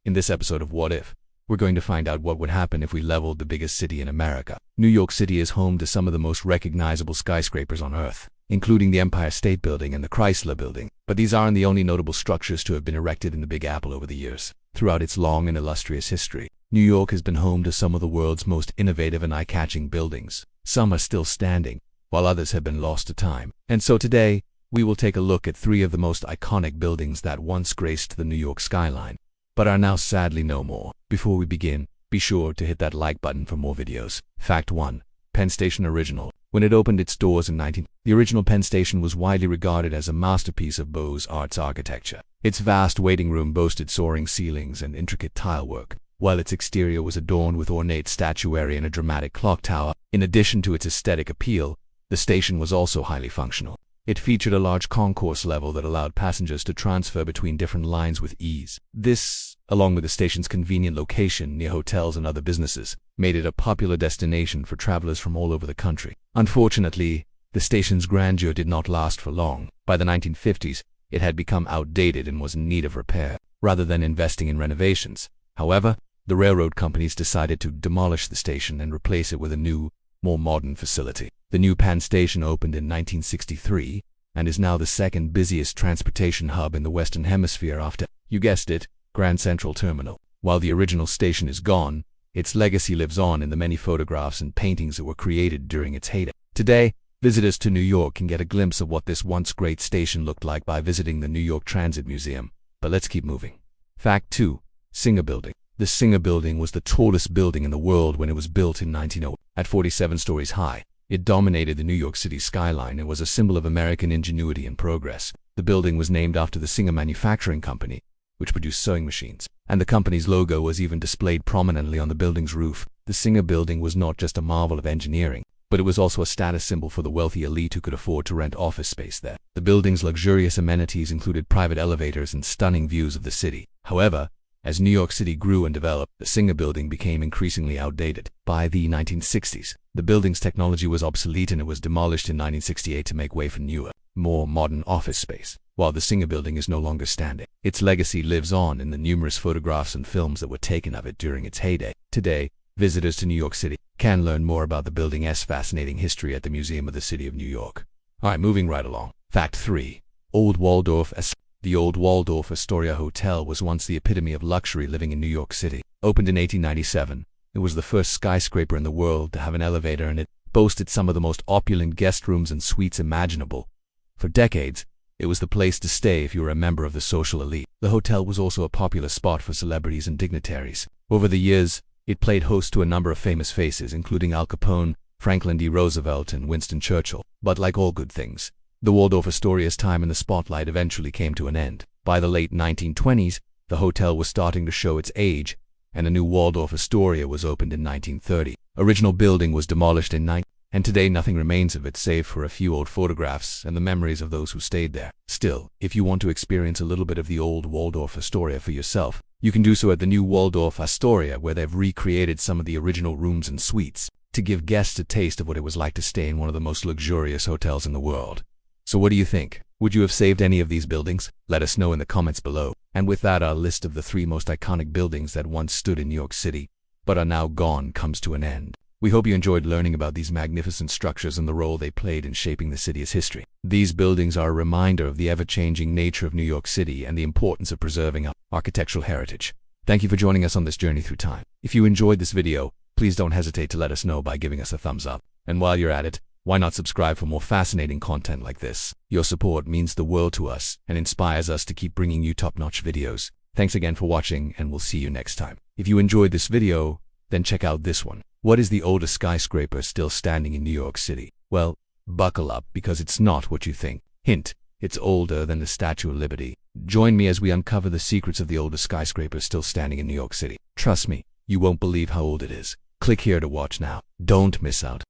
In this episode of What If, we're going to find out what would happen if we leveled the biggest city in America. New York City is home to some of the most recognizable skyscrapers on Earth, including the Empire State Building and the Chrysler Building. But these aren't the only notable structures to have been erected in the Big Apple over the years. Throughout its long and illustrious history, New York has been home to some of the world's most innovative and eye-catching buildings. Some are still standing, while others have been lost to time. And so today, we will take a look at three of the most iconic buildings that once graced the New York skyline, but are now sadly no more. Before we begin, be sure to hit that like button for more videos. Fact 1. Penn Station Original. When it opened its doors in the original Penn Station was widely regarded as a masterpiece of Beaux-Arts architecture. Its vast waiting room boasted soaring ceilings and intricate tilework, while its exterior was adorned with ornate statuary and a dramatic clock tower. In addition to its aesthetic appeal, the station was also highly functional. It featured a large concourse level that allowed passengers to transfer between different lines with ease. This, along with the station's convenient location near hotels and other businesses, made it a popular destination for travelers from all over the country. Unfortunately, the station's grandeur did not last for long. By the 1950s, it had become outdated and was in need of repair. Rather than investing in renovations, however, the railroad companies decided to demolish the station and replace it with a new, more modern facility. The new Penn Station opened in 1963 and is now the second busiest transportation hub in the Western Hemisphere after, you guessed it, Grand Central Terminal. While the original station is gone, its legacy lives on in the many photographs and paintings that were created during its heyday. Today, visitors to New York can get a glimpse of what this once great station looked like by visiting the New York Transit Museum. But let's keep moving. Fact 2. Singer Building. The Singer Building was the tallest building in the world when it was built in 1900. At 47 stories high, it dominated the New York City skyline and was a symbol of American ingenuity and progress. The building was named after the Singer Manufacturing Company, which produced sewing machines, and the company's logo was even displayed prominently on the building's roof. The Singer Building was not just a marvel of engineering, but it was also a status symbol for the wealthy elite who could afford to rent office space there. The building's luxurious amenities included private elevators and stunning views of the city. However, as New York City grew and developed, the Singer Building became increasingly outdated. By the 1960s, the building's technology was obsolete and it was demolished in 1968 to make way for newer, more modern office space. While the Singer Building is no longer standing, its legacy lives on in the numerous photographs and films that were taken of it during its heyday. Today, visitors to New York City can learn more about the building's fascinating history at the Museum of the City of New York. Alright, moving right along. Fact 3. Old Waldorf Astoria. The old Waldorf Astoria Hotel was once the epitome of luxury living in New York City. Opened in 1897, it was the first skyscraper in the world to have an elevator, and it boasted some of the most opulent guest rooms and suites imaginable. For decades, it was the place to stay if you were a member of the social elite. The hotel was also a popular spot for celebrities and dignitaries. Over the years, it played host to a number of famous faces, including Al Capone, Franklin D. Roosevelt, and Winston Churchill. But like all good things, the Waldorf Astoria's time in the spotlight eventually came to an end. By the late 1920s, the hotel was starting to show its age, and a new Waldorf Astoria was opened in 1930. Original building was demolished and today nothing remains of it save for a few old photographs and the memories of those who stayed there. Still, if you want to experience a little bit of the old Waldorf Astoria for yourself, you can do so at the new Waldorf Astoria, where they've recreated some of the original rooms and suites to give guests a taste of what it was like to stay in one of the most luxurious hotels in the world. So what do you think? Would you have saved any of these buildings? Let us know in the comments below. And with that, our list of the 3 most iconic buildings that once stood in New York City, but are now gone, comes to an end. We hope you enjoyed learning about these magnificent structures and the role they played in shaping the city's history. These buildings are a reminder of the ever-changing nature of New York City and the importance of preserving our architectural heritage. Thank you for joining us on this journey through time. If you enjoyed this video, please don't hesitate to let us know by giving us a thumbs up. And while you're at it, why not subscribe for more fascinating content like this? Your support means the world to us and inspires us to keep bringing you top-notch videos. Thanks again for watching, and we'll see you next time. If you enjoyed this video, then check out this one. What is the oldest skyscraper still standing in New York City? Well, buckle up, because it's not what you think. Hint, it's older than the Statue of Liberty. Join me as we uncover the secrets of the oldest skyscraper still standing in New York City. Trust me, you won't believe how old it is. Click here to watch now. Don't miss out.